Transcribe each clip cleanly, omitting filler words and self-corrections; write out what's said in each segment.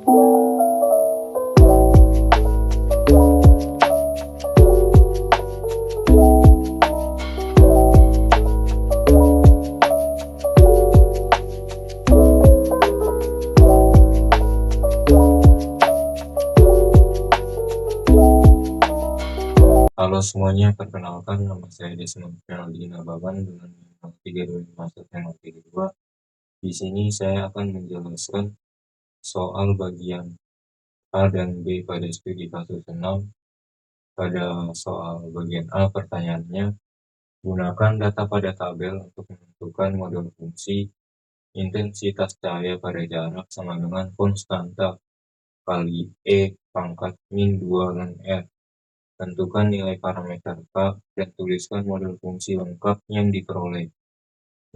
Halo semuanya, perkenalkan nama saya Desmond Fernaldina Baban dengan nomor 325 Di sini saya akan menjelaskan soal bagian A dan B pada studi kasus 6. Pada soal bagian A, pertanyaannya, gunakan data pada tabel untuk menentukan model fungsi intensitas cahaya pada jarak sama dengan konstanta kali E pangkat min 2 ln R. Tentukan nilai parameter K dan tuliskan model fungsi lengkap yang diperoleh.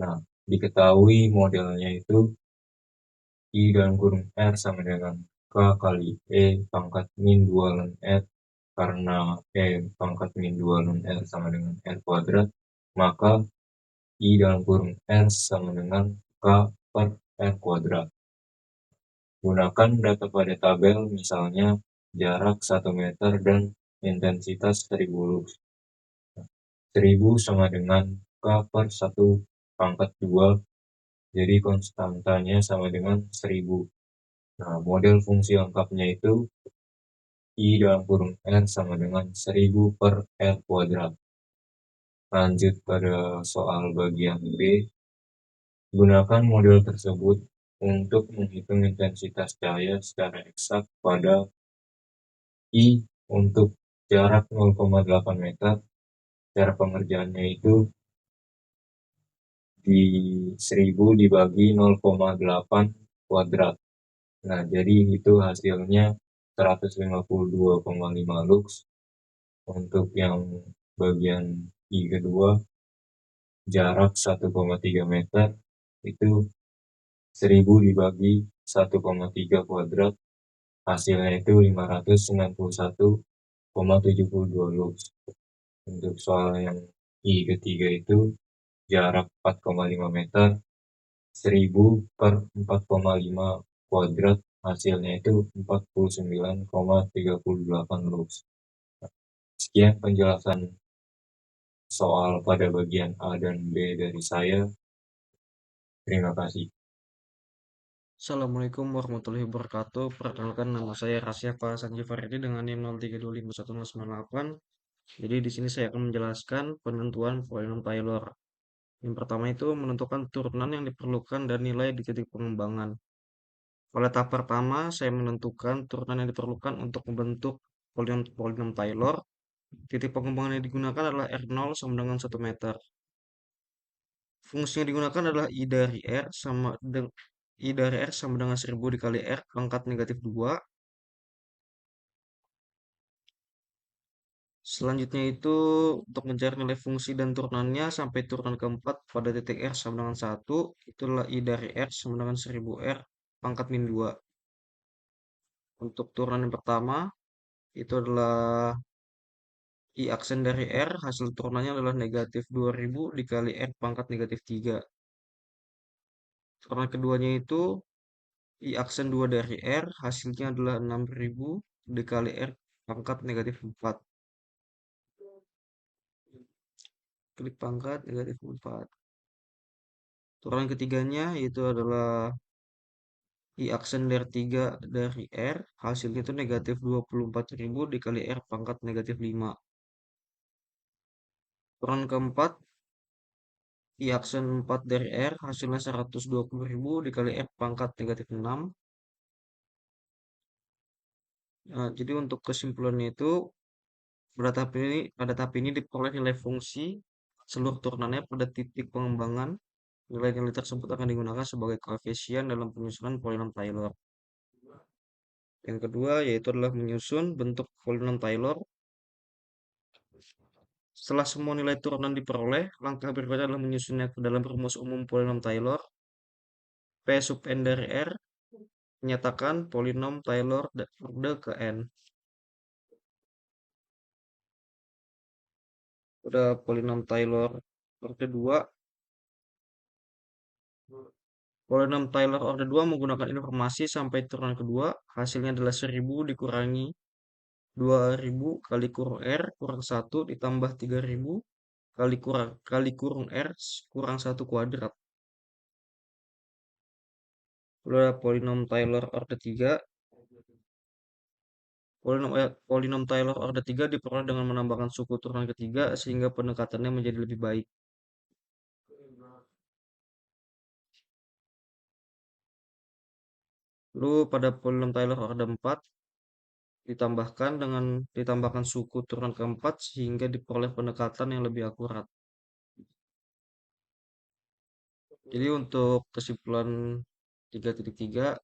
Nah, diketahui modelnya itu I dalam kurung R sama dengan K kali E pangkat min 2 ln R. Karena E pangkat min 2 ln R sama dengan R kuadrat, maka I dalam kurung R sama dengan K per R kuadrat. Gunakan data pada tabel, misalnya jarak 1 meter dan intensitas 1000 lux. 1000 sama dengan K per 1 pangkat 2, jadi konstantanya sama dengan 1000. Nah, model fungsi lengkapnya itu I dalam kurung R sama dengan 1000 per R kuadrat. Lanjut pada soal bagian B, gunakan model tersebut untuk menghitung intensitas cahaya secara eksak pada I untuk jarak 0,8 meter. Cara pengerjaannya itu di 1000 dibagi 0,8 kuadrat. Nah, jadi itu hasilnya 152,5 lux. Untuk yang bagian I kedua, jarak 1,3 meter, itu 1000 dibagi 1,3 kuadrat, hasilnya itu 591,72 lux. Untuk soal yang I ketiga itu, jarak 4,5 meter, 1000 per 4,5 kuadrat, hasilnya itu 49,38 lux. Sekian penjelasan soal pada bagian A dan B dari saya. Terima kasih. Assalamualaikum warahmatullahi wabarakatuh. Perkenalkan, nama saya Rasyafa Sanji Faridi dengan NIM 03251098. Jadi di sini saya akan menjelaskan penentuan polinom Taylor. Yang pertama itu menentukan turunan yang diperlukan dan nilai di titik pengembangan. Pada tahap pertama, saya menentukan turunan yang diperlukan untuk membentuk polinom Taylor. Titik pengembangan yang digunakan adalah R0 sama dengan 1 meter. Fungsi yang digunakan adalah I dari R sama dengan 1000 dikali R pangkat negatif 2. Selanjutnya itu untuk mencari nilai fungsi dan turunannya sampai turunan keempat pada titik R sama dengan 1, itulah I dari R sama dengan 1000 R pangkat min 2. Untuk turunan yang pertama, itu adalah I aksen dari R, hasil turunannya adalah negatif 2000 dikali R pangkat negatif 3. Turunan keduanya itu I aksen 2 dari R, hasilnya adalah 6000 dikali R pangkat negatif 4. Klik pangkat negatif 4. Turunan ketiganya itu adalah I aksen dari 3 dari R, hasilnya itu negatif 24.000 dikali R pangkat negatif 5. Turunan keempat, I aksen 4 dari R, hasilnya 120.000 dikali R pangkat negatif 6. Nah, jadi untuk kesimpulannya itu, pada tahap ini diperoleh nilai fungsi seluruh turunannya pada titik pengembangan. Nilai-nilai tersebut akan digunakan sebagai koefisien dalam penyusunan polinom Taylor. Yang kedua yaitu adalah menyusun bentuk polinom Taylor. Setelah semua nilai turunan diperoleh, langkah berikutnya adalah menyusunnya ke dalam rumus umum polinom Taylor. P sub n dari R menyatakan polinom Taylor orde ke n. Pada polinom Taylor orde 2, Polinom Taylor order 2 menggunakan informasi sampai turunan kedua, hasilnya adalah 1000 dikurangi 2000 kali kurung R kurang 1 ditambah 3000 kali kurung R kurang 1 kuadrat. Lalu ada polinom Taylor order 3. Polinom Taylor order 3 diperoleh dengan menambahkan suku turunan ketiga sehingga pendekatannya menjadi lebih baik. Lalu pada polinom Taylor order 4 ditambahkan suku turunan keempat sehingga diperoleh pendekatan yang lebih akurat. Jadi untuk kesimpulan 3.3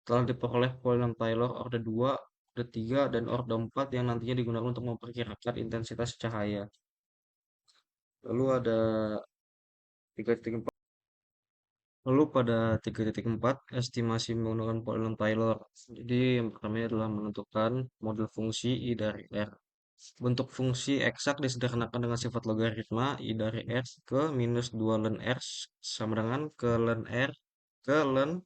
telah diperoleh polinom Taylor order 2, order 3, dan order 4 yang nantinya digunakan untuk memperkirakan intensitas cahaya. Lalu ada 3.4. Lalu pada 3.4 estimasi menggunakan polinom Taylor. Jadi yang pertama adalah menentukan model fungsi I dari R. Bentuk fungsi eksak disederhanakan dengan sifat logaritma I dari R ke minus 2 ln R sama dengan ke ln R ke ln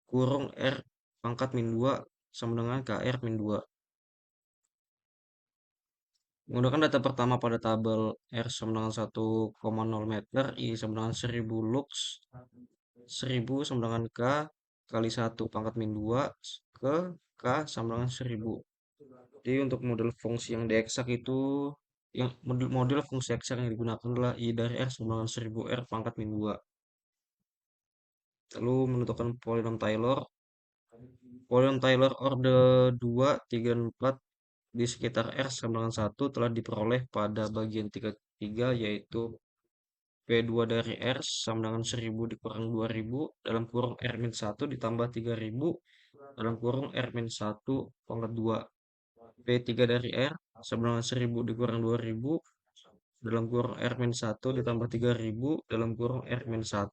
kurung R pangkat min 2 sama dengan KR min 2. Menggunakan data pertama pada tabel R sama dengan 1,0 meter, I sama dengan 1000 lux, 1000 sama dengan K kali 1 pangkat min 2 ke K sama dengan 1000. Jadi untuk model fungsi yang dieksak itu, yang model fungsi eksak yang digunakan adalah I dari R sama dengan 1000 R pangkat min 2. Lalu menentukan polinom Taylor. Polinom Taylor orde 2, 3, dan 4 di sekitar R sama dengan 1 telah diperoleh pada bagian 3 yaitu P2 dari R sama dengan 1000 dikurang 2000 dalam kurung R-1 ditambah 3000 dalam kurung R-1 pangkat 2. P3 dari R sama dengan 1000 dikurang 2000 dalam kurung R-1 ditambah 3000 dalam kurung R-1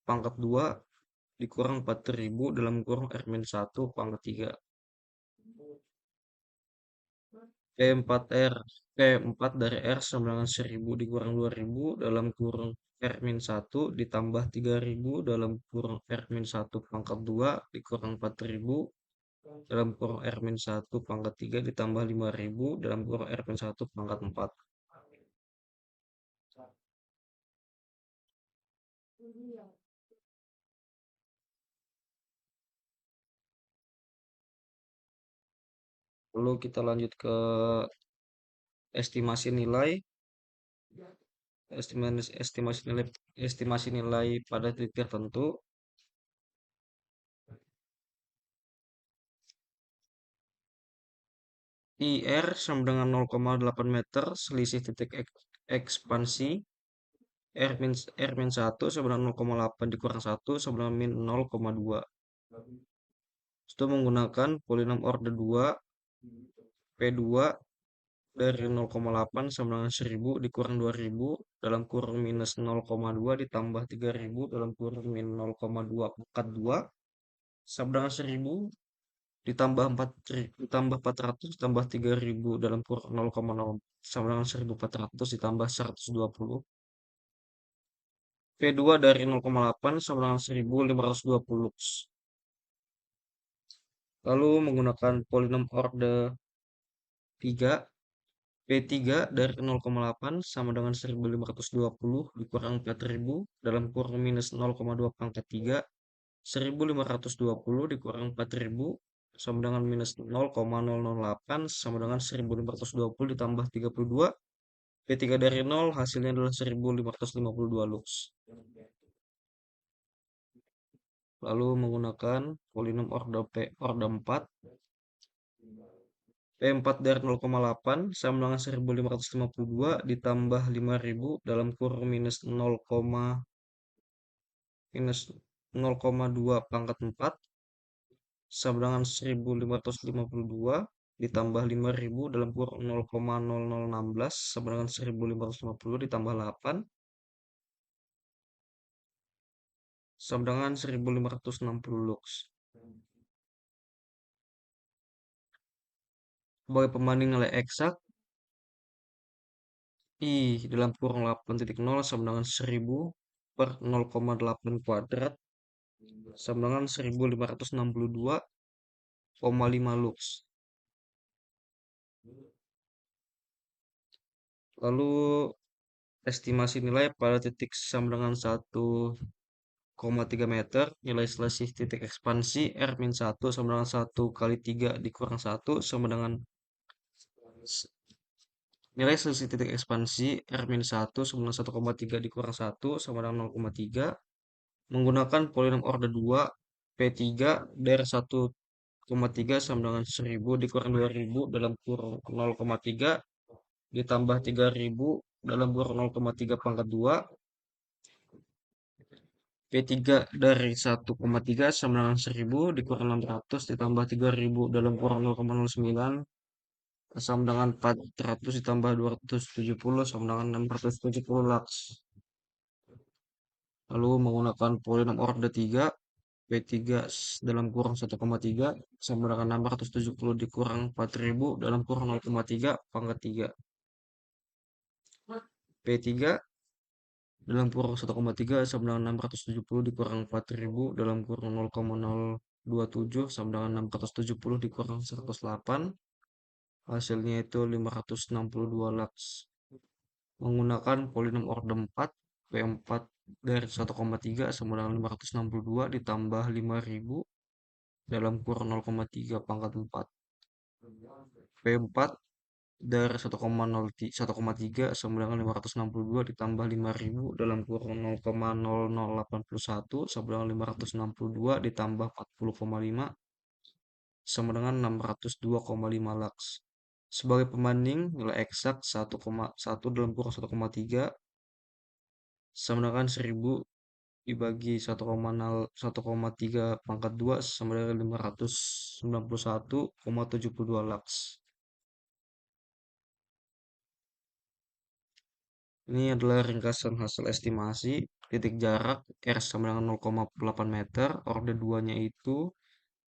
pangkat 2 dikurang 4000 dalam kurung R-1 pangkat 3. P4R P4 dari R sama dengan 1000 dikurang 2000 dalam kurung R-1 ditambah 3000 dalam kurung R-1 pangkat 2 dikurang 4000 dalam kurung R-1 pangkat 3 ditambah 5000 dalam kurung R-1 pangkat 4. Lalu kita lanjut ke estimasi nilai. Estimasi nilai pada titik tertentu. IR sama dengan 0,8 meter selisih titik ekspansi R-1 sama dengan 0,8 dikurang 1 sama dengan min 0,2. Itu menggunakan polinom order 2 P2 dari 0,8 sama dengan 1000 dikurang 2000 dalam kurung minus 0,2 ditambah 3000 dalam kurung min 0,2 pangkat 2 sama dengan 1000 ditambah 400 ditambah 3000 dalam kurung 0,0 sama dengan 1400 ditambah 120. P2 dari 0,8 sama dengan 1520. Lalu menggunakan polinom order 3, P3 dari 0,8 sama dengan 1520 dikurang 4000 dalam kurung minus 0,2 pangkat 3. 1520 dikurang 4000 sama dengan minus 0,008 sama dengan 1520 ditambah 32. P3 dari 0 hasilnya adalah 1552 lux. Lalu menggunakan polinom order order 4. P4 dari 0,8 sama dengan 1552 ditambah 5000 dalam kurung minus 0,2 pangkat 4 sama dengan 1552 ditambah 5000 dalam kurung 0,0016 sama dengan 1550 ditambah 8 sama dengan 1560 lux. Sebagai pembanding nilai eksak, I dalam kurung 8.0 sama dengan 1000 per 0,8 kuadrat sama dengan 1562,5 lux. Lalu estimasi nilai pada titik sama dengan 1,3 meter, nilai selisih titik ekspansi R-1 sama dengan 1 kali 3 dikurang 1 sama dengan nilai selisih titik ekspansi R-1 sama dengan 1,3 dikurang 1 sama dengan 0,3 menggunakan polinom orde 2 P3 dari 1,3 sama dengan 1000 dikurang 2000 dalam kurung 0,3 ditambah 3000 dalam kurung 0,3 pangkat 2 P3 dari 1,3 sama dengan 1000 dikurang 600 ditambah 3000 dalam kurung 0,09 sama dengan 400 ditambah 270 sama dengan 670 lux. Lalu menggunakan polinom orde 3 P3 dalam kurung 1,3 sama dengan 670 dikurang 4000 dalam kurung 0,3 pangkat 3. P3 dalam kurung 1,3 sama dengan 670 dikurang 4000 dalam kurung 0,027 sama dengan 670 dikurang 108. Hasilnya itu 562 lux. Menggunakan polinom orde 4 P4 dari 1,3 sama dengan 562 ditambah 5000 dalam kurung 0,3 pangkat 4. P4 dari 1,3 sama dengan 562 ditambah 5000 dalam kurung 0,0081 sama dengan 562 ditambah 40,5 sama dengan 602,5 lux. Sebagai pembanding, nilai eksak 1,1 dalam kurung 1,3 sama dengan 1000 dibagi 1,3 pangkat 2 sama dengan 591,72 lux. Ini adalah ringkasan hasil estimasi titik jarak R sama dengan 0,8 meter, orde 2-nya itu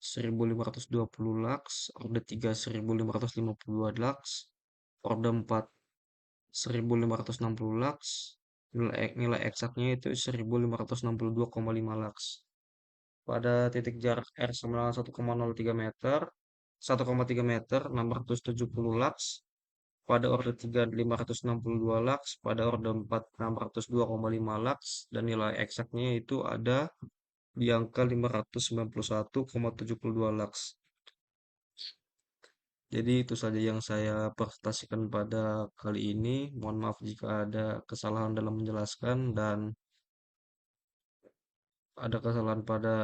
1520 lux, orde 3 1552 lux, orde 4 1560 lux, nilai eksaknya itu 1562,5 lux. Pada titik jarak R sama dengan 1,03 meter, 1,3 meter 670 lux, pada orde 3 562 lux, pada orde 4 602,5 lux, dan nilai eksaknya itu ada di angka 591,72 lux. Jadi itu saja yang saya presentasikan pada kali ini. Mohon maaf jika ada kesalahan dalam menjelaskan dan ada kesalahan pada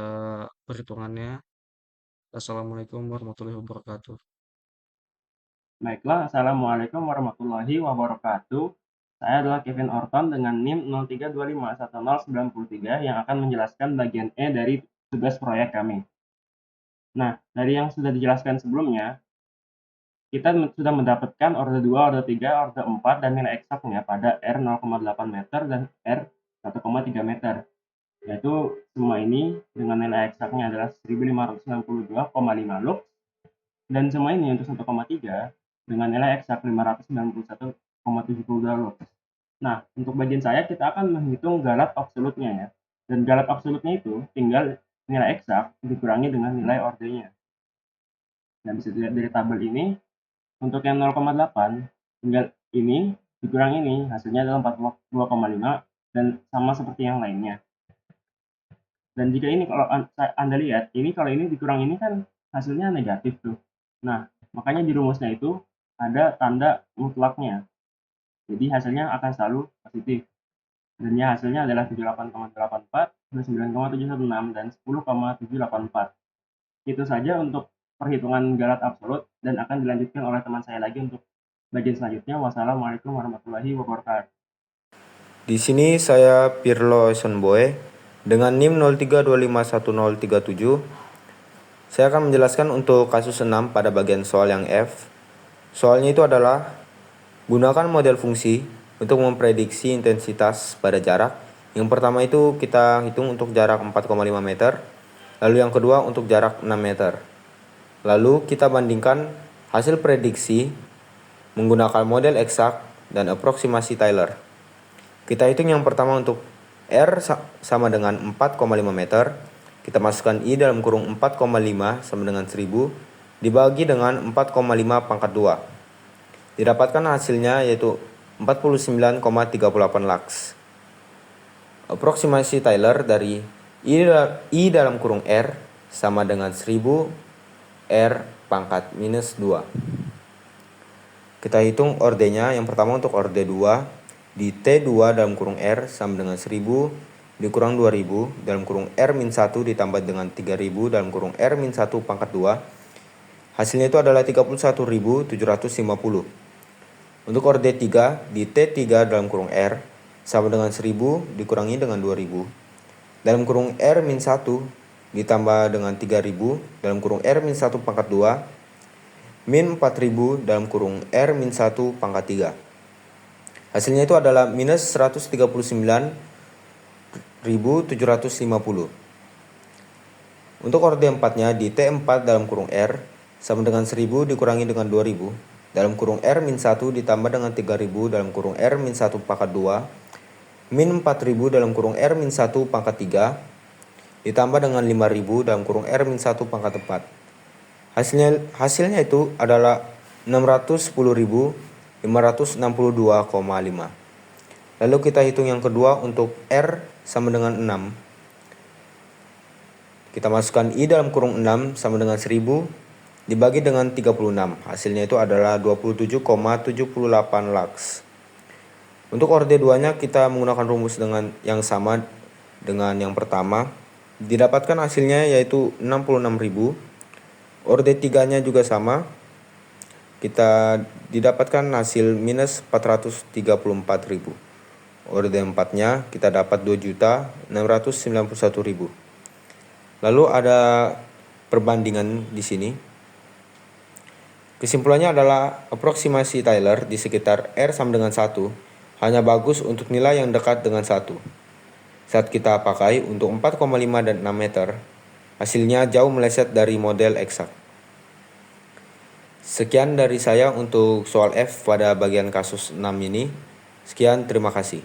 perhitungannya. Assalamualaikum warahmatullahi wabarakatuh. Baiklah, Assalamualaikum warahmatullahi wabarakatuh. Saya adalah Kevin Orton dengan NIM 03251093 yang akan menjelaskan bagian E dari tugas proyek kami. Nah, dari yang sudah dijelaskan sebelumnya, kita sudah mendapatkan orde 2, orde 3, orde 4, dan nilai eksaknya pada R 0,8 meter dan R 1,3 meter. Yaitu semua ini dengan nilai eksaknya adalah 1592,5 lux, dan semua ini untuk 1,3 dengan nilai eksak 591,72 lux. Nah, untuk bagian saya kita akan menghitung galat absolutnya ya. Dan galat absolutnya itu tinggal nilai eksak dikurangi dengan nilai ordenya. Nah, bisa dilihat dari tabel ini, untuk yang 0,8 tinggal ini dikurang ini, hasilnya adalah 42,5 dan sama seperti yang lainnya. Dan jika ini kalau Anda lihat, ini kalau ini dikurang ini kan hasilnya negatif tuh. Nah, makanya di rumusnya itu ada tanda mutlaknya. Jadi hasilnya akan selalu positif. Dan ya hasilnya adalah 78,84, 29,716, dan 10,784. Itu saja untuk perhitungan galat absolut dan akan dilanjutkan oleh teman saya lagi untuk bagian selanjutnya. Wassalamualaikum warahmatullahi wabarakatuh. Di sini saya Pirlo Sonboy dengan NIM 03251037. Saya akan menjelaskan untuk kasus 6 pada bagian soal yang F. Soalnya itu adalah gunakan model fungsi untuk memprediksi intensitas pada jarak. Yang pertama itu kita hitung untuk jarak 4,5 meter, lalu yang kedua untuk jarak 6 meter. Lalu kita bandingkan hasil prediksi menggunakan model eksak dan aproksimasi Taylor. Kita hitung yang pertama untuk R sama dengan 4,5 meter, kita masukkan I dalam kurung 4,5 sama dengan 1000 dibagi dengan 4,5 pangkat 2. Didapatkan hasilnya yaitu 49,38 lux. Aproksimasi Taylor dari I dalam kurung R sama dengan 1000 R pangkat minus 2. Kita hitung ordenya. Yang pertama untuk orde 2 di T2 dalam kurung R sama dengan 1000 dikurang 2000 dalam kurung R-1 ditambah dengan 3000 dalam kurung R-1 pangkat 2. Hasilnya itu adalah 31.750. Untuk orde 3 di T3 dalam kurung R sama dengan 1000 dikurangi dengan 2000 dalam kurung R-1 ditambah dengan 3000 dalam kurung R-1 pangkat 2 min 4000 dalam kurung R-1 pangkat 3. Hasilnya itu adalah minus 139.750. Untuk orde 4-nya di T4 dalam kurung R sama dengan 1000 dikurangi dengan 2000 dalam kurung R-1 ditambah dengan 3000 dalam kurung R-1 pangkat 2 min 4000 dalam kurung R-1 pangkat 3 ditambah dengan 5000 dalam kurung R-1 pangkat 4. Hasilnya itu adalah 610.562,5. Lalu kita hitung yang kedua untuk R sama dengan 6. Kita masukkan I dalam kurung 6 sama dengan 1000 dibagi dengan 36. Hasilnya itu adalah 27,78 lux. Untuk orde 2-nya kita menggunakan rumus dengan yang sama dengan yang pertama. Didapatkan hasilnya yaitu 66.000. Orde 3-nya juga sama. Kita didapatkan hasil minus 434.000. Orde 4-nya kita dapat 2.691.000. Lalu ada perbandingan di sini. Kesimpulannya adalah aproksimasi Taylor di sekitar R sama dengan 1 hanya bagus untuk nilai yang dekat dengan 1. Saat kita pakai untuk 4,5 dan 6 meter, hasilnya jauh meleset dari model eksak. Sekian dari saya untuk soal F pada bagian kasus 6 ini. Sekian, terima kasih.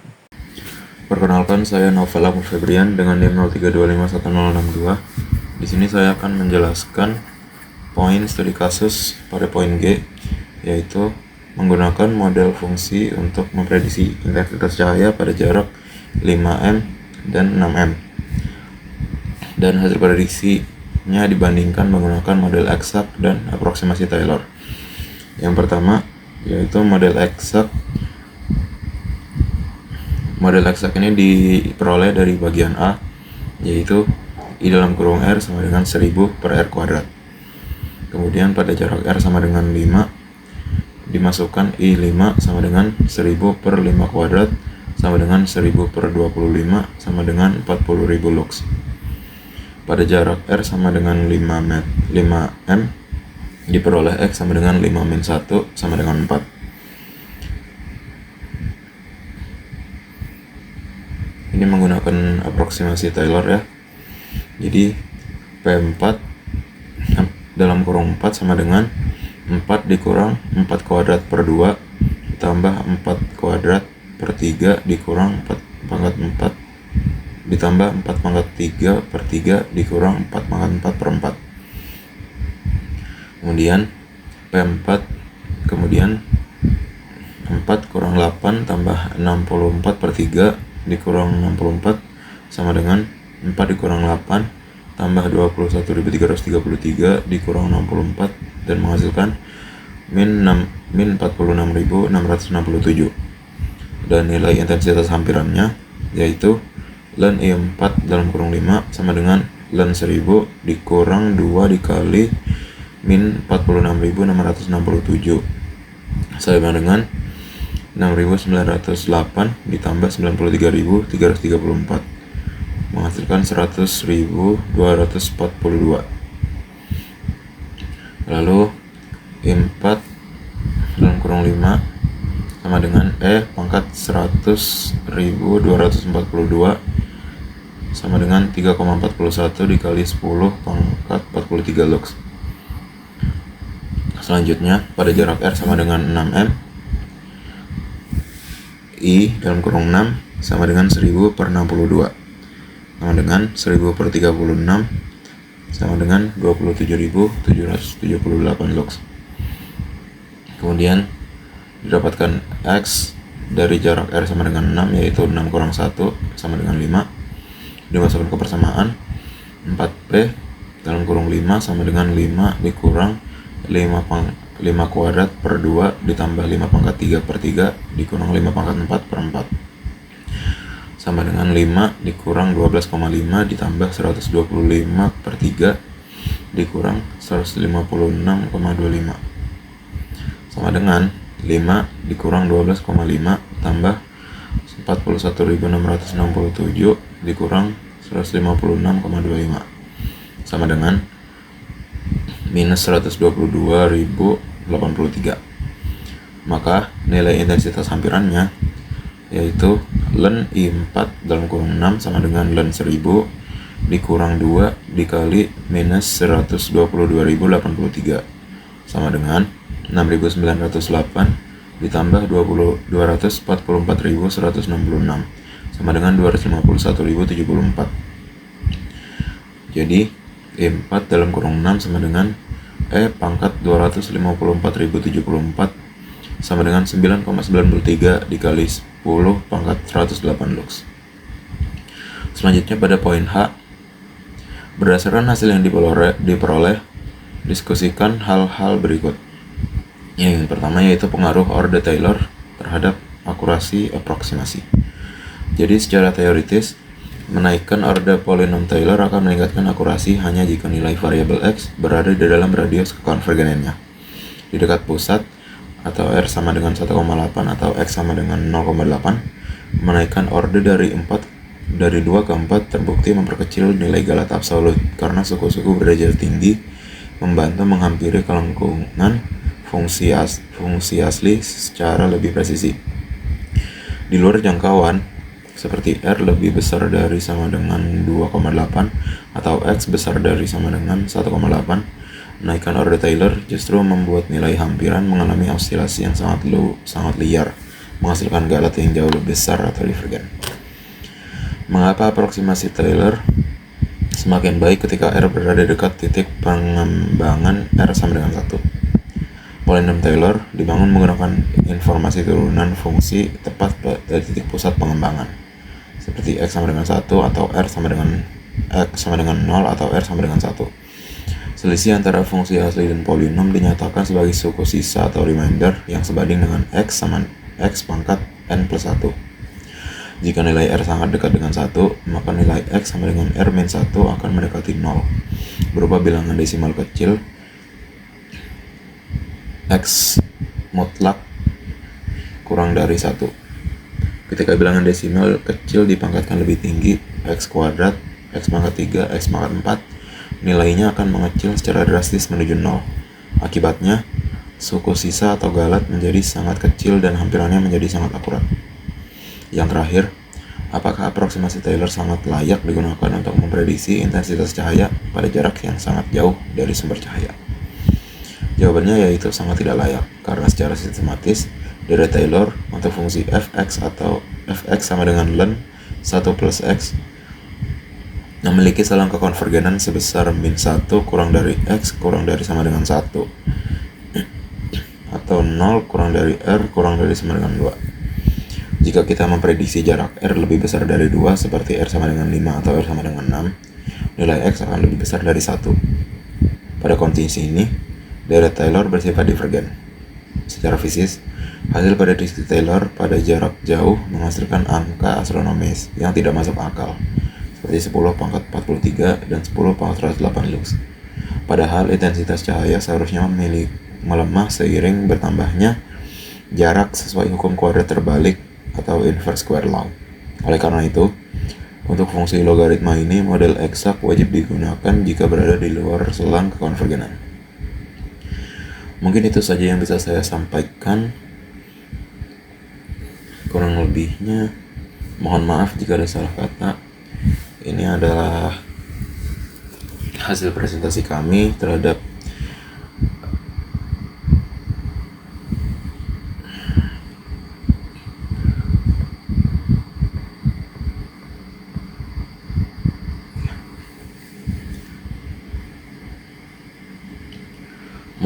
Perkenalkan, saya Novel Ahmad Febrian dengan NIM 03251062. Di sini saya akan menjelaskan poin studi kasus pada poin G, yaitu menggunakan model fungsi untuk memprediksi intensitas cahaya pada jarak 5M dan 6M. Dan hasil prediksinya dibandingkan menggunakan model eksak dan aproksimasi Taylor. Yang pertama yaitu model eksak. Model eksak ini diperoleh dari bagian A, yaitu I dalam kurung R sama dengan 1000 per R kuadrat. Kemudian pada jarak R sama dengan 5, dimasukkan I5 sama dengan 1000 per 5 kuadrat sama dengan 1000 per 25 sama dengan 40.000 lux. Pada jarak R sama dengan 5M, diperoleh X sama dengan 5-1 sama dengan 4. Ini menggunakan aproksimasi Taylor ya. Jadi P4 dalam kurung 4 sama dengan 4 dikurang 4 kuadrat per 2 ditambah 4 kuadrat per 3 dikurang 4 pangkat 4 ditambah 4 pangkat 3 per 3 dikurang 4 pangkat 4 per 4. Kemudian P4 kemudian 4 kurang 8 tambah 64 per 3 dikurang 64 sama dengan 4 dikurang 8 tambah 21.333 dikurang 64 dan menghasilkan min 46.667. Dan nilai intensitas hampirannya yaitu ln I4 dalam kurung 5 sama dengan ln 1000 dikurang 2 dikali min 46.667 sama dengan 6.908 ditambah 93.334 menghasilkan 100.242. Lalu I4 dalam kurung 5 sama dengan pangkat 100.242 sama dengan 3,41 dikali 10 pangkat 43 lux. Selanjutnya pada jarak R sama dengan 6M, I dalam kurung 6 sama dengan 1000 per 62. sama dengan 1000 per 36 sama dengan 27.778 lux. Kemudian didapatkan X dari jarak R sama dengan 6, yaitu 6 kurang 1 sama dengan 5. Dimasukkan ke persamaan 4P dalam kurung 5 sama dengan 5 dikurang 5 kuadrat per 2 ditambah 5 pangkat 3 per 3 dikurang 5 pangkat 4 per 4 sama dengan 5 dikurang 12,5 ditambah 125 per 3 dikurang 156,25 sama dengan 5 dikurang 12,5 tambah 41.667 dikurang 156,25 sama dengan minus 122.083. Maka nilai intensitas hampirannya yaitu ln I4 dalam kurung 6 sama dengan ln 1000 dikurang 2 dikali minus 122.083 sama dengan 6.908 ditambah 244.166 sama dengan 251.074. Jadi E4 dalam kurung 6 sama dengan E pangkat 254.074 sama dengan 9,93 dikali 10 pangkat 108 lux. Selanjutnya pada poin H, berdasarkan hasil yang diperoleh, diskusikan hal-hal berikut. Yang pertama yaitu pengaruh orde Taylor terhadap akurasi aproksimasi. Jadi secara teoritis, menaikkan orde polinom Taylor akan meningkatkan akurasi hanya jika nilai variabel X berada di dalam radius kekonvergenannya. Di dekat pusat, atau R sama dengan 1,8 atau X sama dengan 0,8, menaikkan orde dari 2 ke 4 terbukti memperkecil nilai galat absolut karena suku-suku berderet tinggi membantu menghampiri kelengkungan fungsi asli secara lebih presisi. Di luar jangkauan, seperti R lebih besar dari sama dengan 2,8 atau X besar dari sama dengan 1,8, menaikkan orde Taylor justru membuat nilai hampiran mengalami osilasi yang sangat liar, menghasilkan galat yang jauh lebih besar atau divergen. Mengapa aproksimasi Taylor semakin baik ketika R berada dekat titik pengembangan R sama dengan 1? Polinom Taylor dibangun menggunakan informasi turunan fungsi tepat dari titik pusat pengembangan, seperti X sama dengan 1 atau R sama dengan X sama dengan 0 atau R sama dengan 1. Selisih antara fungsi asli dan polinom dinyatakan sebagai suku sisa atau remainder yang sebanding dengan X sama X pangkat N plus 1. Jika nilai R sangat dekat dengan 1, maka nilai X sama dengan R-1 akan mendekati 0, berupa bilangan desimal kecil X mutlak kurang dari 1. Ketika bilangan desimal kecil dipangkatkan lebih tinggi, X kuadrat, X pangkat 3, X pangkat 4, nilainya akan mengecil secara drastis menuju 0. Akibatnya, suku sisa atau galat menjadi sangat kecil dan hampirannya menjadi sangat akurat. Yang terakhir, apakah aproksimasi Taylor sangat layak digunakan untuk memprediksi intensitas cahaya pada jarak yang sangat jauh dari sumber cahaya? Jawabannya yaitu sangat tidak layak, karena secara sistematis, deret Taylor untuk fungsi fx atau fx sama dengan ln 1 plus x memiliki selang kekonvergenan sebesar min 1 kurang dari X kurang dari sama dengan 1 atau 0 kurang dari R kurang dari sama dengan 2. Jika kita memprediksi jarak R lebih besar dari 2 seperti R sama dengan 5 atau R sama dengan 6, nilai X akan lebih besar dari 1. Pada kondisi ini, deret Taylor bersifat divergen. Secara fisis, hasil prediksi Taylor pada jarak jauh menghasilkan angka astronomis yang tidak masuk akal, seperti 10 pangkat 43 dan 10 pangkat 108 lux. Padahal intensitas cahaya seharusnya melemah seiring bertambahnya jarak sesuai hukum kuadrat terbalik atau inverse square law. Oleh karena itu, untuk fungsi logaritma ini model eksak wajib digunakan jika berada di luar selang kekonvergenan. Mungkin itu saja yang bisa saya sampaikan. Kurang lebihnya mohon maaf jika ada salah kata. Ini adalah hasil presentasi kami terhadap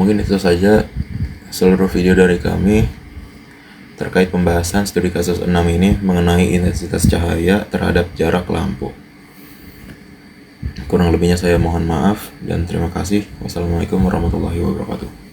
Mungkin itu saja seluruh video dari kami terkait pembahasan studi kasus 6 ini mengenai intensitas cahaya terhadap jarak lampu. Kurang lebihnya saya mohon maaf dan terima kasih. Wassalamualaikum warahmatullahi wabarakatuh.